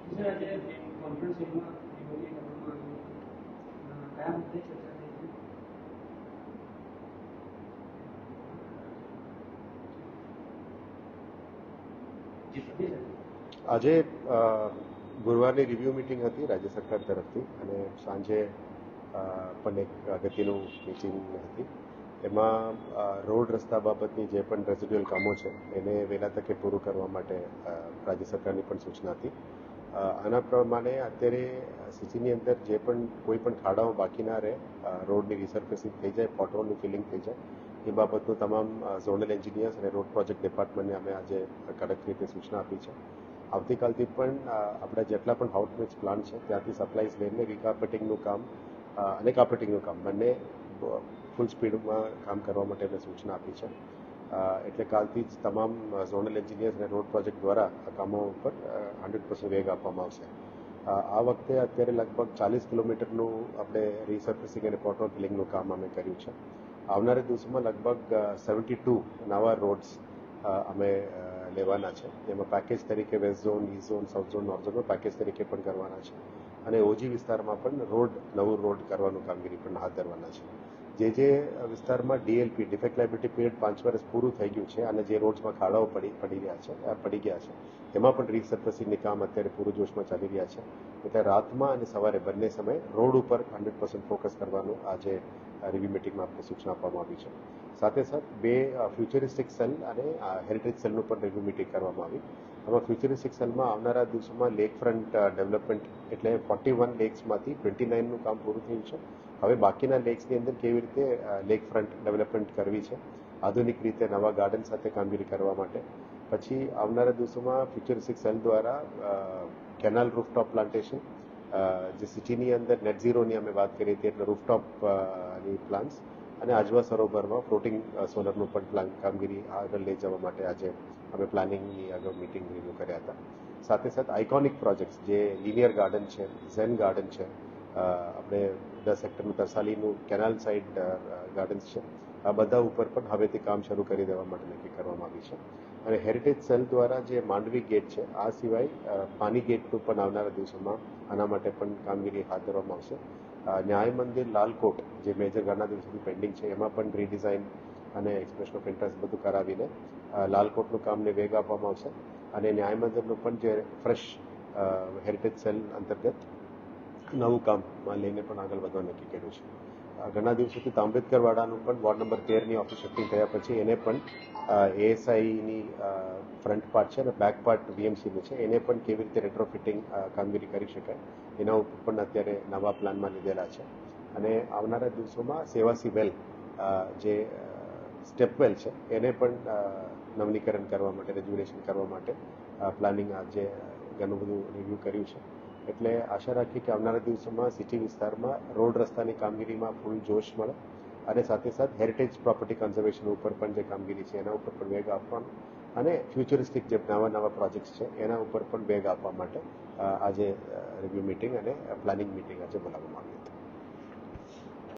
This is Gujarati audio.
સર આજે કોન્ફરન્સ હોલમાં નિવૃત્તિ કરવામાં કયા મુદ્દે ચર્ચા થઈ હતી? આજે ગુરુવારની રિવ્યુ મિટિંગ હતી રાજ્ય સરકાર તરફથી અને સાંજે પણ એક અગત્યનું મિટિંગ હતી. એમાં રોડ રસ્તા બાબતની જે પણ રેસિડ્યુઅલ કામો છે એને વહેલા તકે પૂરું કરવા માટે રાજ્ય સરકારની પણ સૂચના હતી. આના પ્રમાણે અત્યારે સિટીની અંદર જે પણ કોઈ પણ ખાડાઓ બાકી ના રહે, રોડની રિસર્ફેસિંગ થઈ જાય, પોટહોલનું ફિલિંગ થઈ જાય, એ બાબતનું તમામ ઝોનલ એન્જિનિયર્સ અને રોડ પ્રોજેક્ટ ડિપાર્ટમેન્ટને અમે આજે કડક રીતે સૂચના આપી છે. આવતીકાલથી પણ આપણા જેટલા પણ આઉટરીચ પ્લાન છે ત્યાંથી સપ્લાઈઝ લઈને રીકાર્પેટિંગનું કામ અને કાર્પેટિંગનું કામ બંને ફૂલ સ્પીડમાં કામ કરવા માટે અમે સૂચના આપી છે. એટલે કાલથી જ તમામ ઝોનલ એન્જિનિયર્સ અને રોડ પ્રોજેક્ટ દ્વારા આ કામો ઉપર 100% વેગ આપવામાં આવશે. આ વખતે અત્યારે લગભગ 40 કિલોમીટરનું આપણે રીસર્ફેસિંગ અને પોટહોલ ફિલિંગનું કામ અમે કર્યું છે. આવનારા દિવસોમાં લગભગ 72 નવા રોડ્સ અમે લેવાના છે. એમાં પેકેજ તરીકે west zone, East zone, south zone, north ઝોનમાં પેકેજ તરીકે પણ કરવાના છે અને ઓજી વિસ્તારમાં પણ નવું રોડ કરવાનું કામગીરી પણ હાથ ધરવાના છે. જે વિસ્તારમાં ડીએલપી ડિફેક્ટ લાયબિલિટી પીરિયડ 5 વર્ષ પૂરું થઈ ગયું છે અને જે રોડ્સમાં ખાડાઓ પડી ગયા છે એમાં પણ રીસર્ફેસિંગની કામ અત્યારે પૂરું જોશમાં ચાલી રહ્યા છે. એટલે રાતમાં અને સવારે બંને સમયે રોડ ઉપર 100% ફોકસ કરવાનું આજે રિવ્યુ મિટિંગમાં આપણે સૂચના આપવામાં આવી છે. સાથે સાથે 2 ફ્યુચરિસ્ટિક સેલ અને હેરિટેજ સેલનું પણ રિવ્યુ મિટિંગ કરવામાં આવી. આમાં ફ્યુચરિસ્ટિક સેલમાં આવનારા દિવસોમાં લેક ફ્રન્ટ ડેવલપમેન્ટ એટલે 41 લેક્સમાંથી 29નું કામ પૂરું થયું છે. હવે બાકીના લેક્સની અંદર કેવી રીતે લેક ફ્રન્ટ ડેવલપમેન્ટ કરવી છે, આધુનિક રીતે નવા ગાર્ડન સાથે કામગીરી કરવા માટે. પછી આવનારા દિવસોમાં ફ્યુચરિસ્ટિક સેલ દ્વારા કેનાલ રૂફટોપ પ્લાન્ટેશન, જે સિટીની અંદર નેટ ઝીરોની અમે વાત કરી હતી એટલે રૂફટોપની પ્લાન્સ અને આજવા સરોવરમાં ફ્લોટિંગ સોલરનું પણ કામગીરી આગળ લઈ જવા માટે આજે અમે પ્લાનિંગની આગળ મિટિંગ રિવ્યુ કર્યા હતા. સાથે સાથે આઇકોનિક પ્રોજેક્ટ્સ જે લિનિયર ગાર્ડન છે, ઝેન ગાર્ડન છે, આપણે 10 હેક્ટરનું તરસાલીનું કેનાલ સાઇડ ગાર્ડન્સ છે, આ બધા ઉપર પણ હવેથી કામ શરૂ કરી દેવા માટે નક્કી કરવામાં આવી છે. અને હેરિટેજ સેલ દ્વારા જે માંડવી ગેટ છે, આ સિવાય પાની ગેટનું પણ આવનારા દિવસોમાં આના માટે પણ કામગીરી હાથ ધરવામાં આવશે. ન્યાય મંદિર લાલકોટ જે મેજર ઘણા દિવસોથી પેન્ડિંગ છે એમાં પણ રીડિઝાઇન અને એક્સપ્રેશન ઓફ ઇન્ટરેસ્ટ બધું કરાવીને લાલકોટનું કામને વેગ આપવામાં આવશે અને ન્યાય મંદિરનું પણ જે ફ્રેશ હેરિટેજ સેલ અંતર્ગત નવું કામમાં લઈને પણ આગળ વધવા નક્કી કર્યું છે. ઘણા દિવસોથી તાંબેડકર વાડાનું પણ વોર્ડ નંબર 13ની ઓફિસ શિફ્ટિંગ થયા પછી એને પણ એએસઆઈની ફ્રન્ટ પાર્ટ છે અને બેક પાર્ટ વીએમસીનું છે એને પણ કેવી રીતે રેટ્રોફિટિંગ કામગીરી કરી શકાય એના ઉપર પણ અત્યારે નવા પ્લાનમાં લીધેલા છે. અને આવનારા દિવસોમાં સેવાસી વેલ જે સ્ટેપવેલ છે એને પણ નવનીકરણ કરવા માટે, રેજ્યુલેશન કરવા માટે પ્લાનિંગ આજે ઘણું બધું રિવ્યૂ કર્યું છે. એટલે આશા રાખીએ કે આવનારા દિવસોમાં સિટી વિસ્તારમાં રોડ રસ્તાની કામગીરીમાં ફૂલ જોશ મળે અને સાથે સાથે હેરિટેજ પ્રોપર્ટી કન્ઝર્વેશન ઉપર પણ જે કામગીરી છે એના ઉપર પણ વેગ આપવાનો અને ફ્યુચરિસ્ટિક જે નવા પ્રોજેક્ટ્સ છે એના ઉપર પણ વેગ આપવા માટે આજે રિવ્યૂ મિટિંગ અને પ્લાનિંગ મિટિંગ આજે બોલાવવામાં આવી.